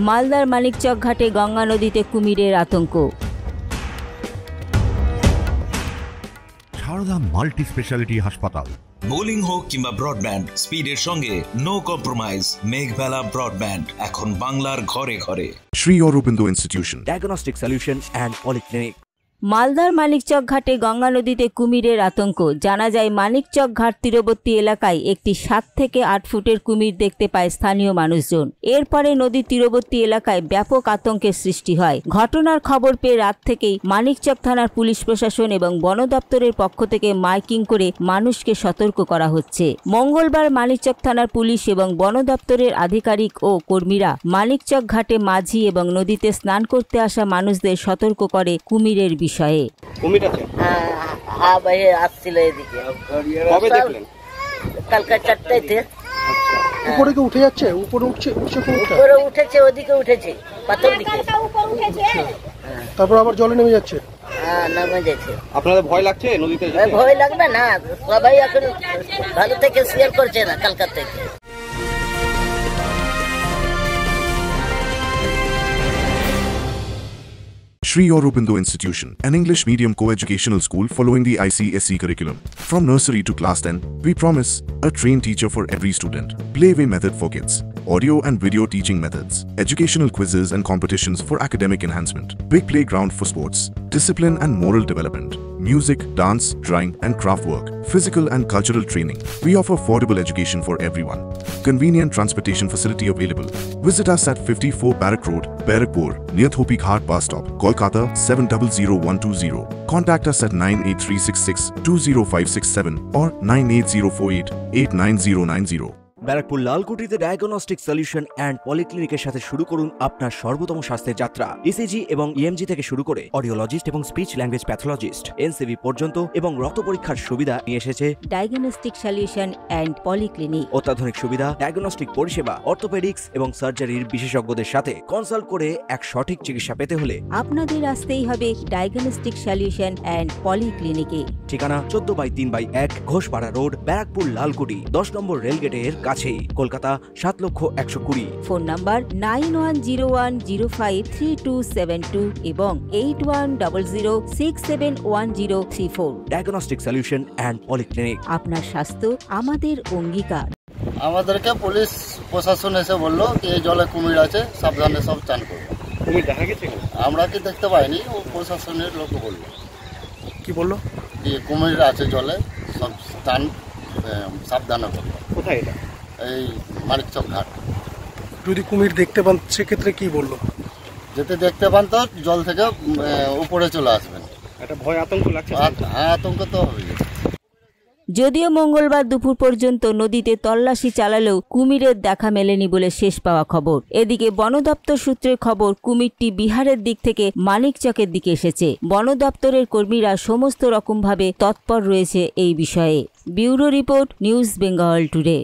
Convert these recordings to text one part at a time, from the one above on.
মালদার মানিকচক ঘাটে গঙ্গা নদীতে কুমিরের আতঙ্ক। সারদা মাল্টি স্পেশালিটি হাসপাতাল। বোলিং হোক কিংবা ব্রডব্যান্ড, স্পিডের সঙ্গে নো কম্প্রোমাইজ। মেঘবেলা ব্রডব্যান্ড এখন বাংলার ঘরে ঘরে। Shri Aurobindo institution, diagnostic solution and polyclinic. মালদার মানিকচক ঘাটে গঙ্গা নদীতে কুমিরের আতঙ্ক। জানা যায়, মানিকচক ঘাট তীরবর্তী এলাকায় একটি 7 থেকে 8 ফুটের কুমির দেখতে পায় স্থানীয় মানুষজন। এরপরে নদীর তীরবর্তী এলাকায় ব্যাপক আতঙ্কের সৃষ্টি হয়। ঘটনার খবর পেয়ে রাত থেকেই মানিকচক থানার পুলিশ প্রশাসন এবং বন দপ্তরের পক্ষ থেকে মাইকিং করে মানুষকে সতর্ক করা হচ্ছে। মঙ্গলবার মানিকচক থানার পুলিশ এবং বন দপ্তরের আধিকারিক ও কর্মীরা মানিকচক ঘাটে মাঝি এবং নদীতে স্নান করতে আসা মানুষদের সতর্ক করে কুমিরের বিষয়ে। কুমির আছে? হ্যাঁ ভাই, আসছিল এদিকে। কবে দেখলেন? কালকে 4টাতে। উপরে কি উঠে যাচ্ছে? উপরে উঠেছে, ওদিকে উঠেছে, পাথর দিকে। তারপর আবার জলে নেমে যাচ্ছে? হ্যাঁ, নেমে যাচ্ছে। আপনাদের ভয় লাগছে নদীতে? ভয় লাগবে না, সবাই এখন ভালো থেকে শেয়ার করছে না কালকা থেকে। Shri Aurobindo Institution, an English medium co-educational school following the ICSE curriculum. From nursery to class 10, we promise a trained teacher for every student, playway method for kids, audio and video teaching methods, educational quizzes and competitions for academic enhancement, big playground for sports, discipline and moral development, music, dance, drawing and craft work, physical and cultural training. We offer affordable education for everyone. Convenient transportation facility available. Visit us at 54 Barrack Road, Barrackpur, near Thopi Ghat bus stop, Kolkata 700120. Contact us at 98366 20567 or 98048 89090. Barrackpore লালকুটিতে diagnostic solution and পলিক্লিনিকের সাথে শুরু করুন আপনার সর্বোত্তম স্বাস্থ্যের যাত্রা। ECG এবং ইএমজি থেকে শুরু করে অডিওলজিস্ট এবং স্পিচ ল্যাঙ্গুয়েজ প্যাথোলজিস্ট, এনসিভি পর্যন্ত এবং রক্ত পরীক্ষার সুবিধা নিয়ে এসেছে ডায়াগনস্টিক সলিউশন অ্যান্ড পলিক্লিনিক। অত্যাধুনিক সুবিধা, ডায়াগনস্টিক পরিষেবা, অর্থোপেডিক্স এবং সার্জারির বিশেষজ্ঞদের সাথে কনসাল্ট করে এক সঠিক চিকিৎসা পেতে হলে আপনাদের আসতেই হবে ডায়াগনস্টিক সলিউশন অ্যান্ড পলিক্লিনিকে। ঠিকানা 14/3/1 ঘোষপাড়া রোড, ব্যারাকপুর লালকুটি, 10 নম্বর রেলগেটের কাছেই, কলকাতা 7,120,000। ফোন নাম্বার 9101053272 এবং 8100671034। Diagnostic solution and polyclinic. আপনার স্বাস্থ্য আমাদের অঙ্গীকার। আমাদেরকে পুলিশ প্রশাসন এসে বললো কি এই জলে কুমির আছে, সাবধানে সব চান করবো। কুমির দেখা গেছে? আমরা কি দেখতে পাইনি, ও প্রশাসনের লোক বললো। কি বললো? কি কুমির আছে জলে, সব স্থান সাবধানে করবো। কোথায় এটা? এই মানিকচক ঘাট। যদি কুমির দেখতে পান সেক্ষেত্রে কি বললো? যেতে দেখতে পান তো জল থেকে উপরে চলে আসবেন। একটা ভয় আতঙ্ক লাগছে? হ্যাঁ, আতঙ্ক তো হবে। যদিও মঙ্গলবার দুপুর পর্যন্ত নদীতে তল্লাশি চালালেও কুমিরের দেখা মেলেনি বলে শেষ পাওয়া খবর। এদিকে বন দপ্তর সূত্রের খবর, কুমিরটি বিহারের দিক থেকে মানিকচকের দিকে এসেছে। বন দপ্তরের কর্মীরা সমস্ত রকমভাবে তৎপর রয়েছে এই বিষয়ে। Bureau report, news Bengal today.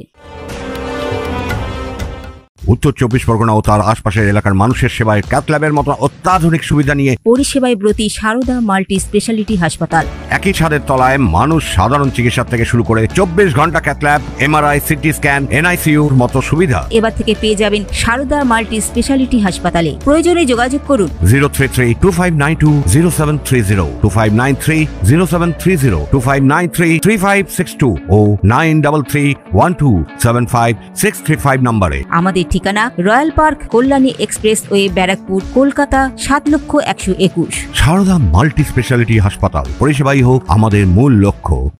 উত্তর 24 পরগনা ও তার আশপাশের এলাকার মানুষের সেবায় ক্যাথ ল্যাবের মতো অত্যাধুনিক সুবিধা নিয়ে পরিষেবায় ব্রতী সারদা মাল্টি স্পেশালিটি হাসপাতাল। একই ছাদের তলায় মানুষ সাধারণ চিকিৎসা থেকে শুরু করে 24 ঘন্টা cath lab, MRI, CT scan, এনআইসিইউর মতো সুবিধা এবার থেকে পেয়ে যাবেন সারদা মাল্টি স্পেশালিটি হাসপাতালে। প্রয়োজনে যোগাযোগ করুন 033-2592-0730, 2593-0730, 2593-3562 ও 9331275635 নম্বরে। আমাদের ঠিকানা royal park, Kalyani express way, Barrackpore, Kolkata 7,121,000। Sarada multi speciality হাসপাতাল, পরিষেবাই হোক আমাদের মূল লক্ষ্য।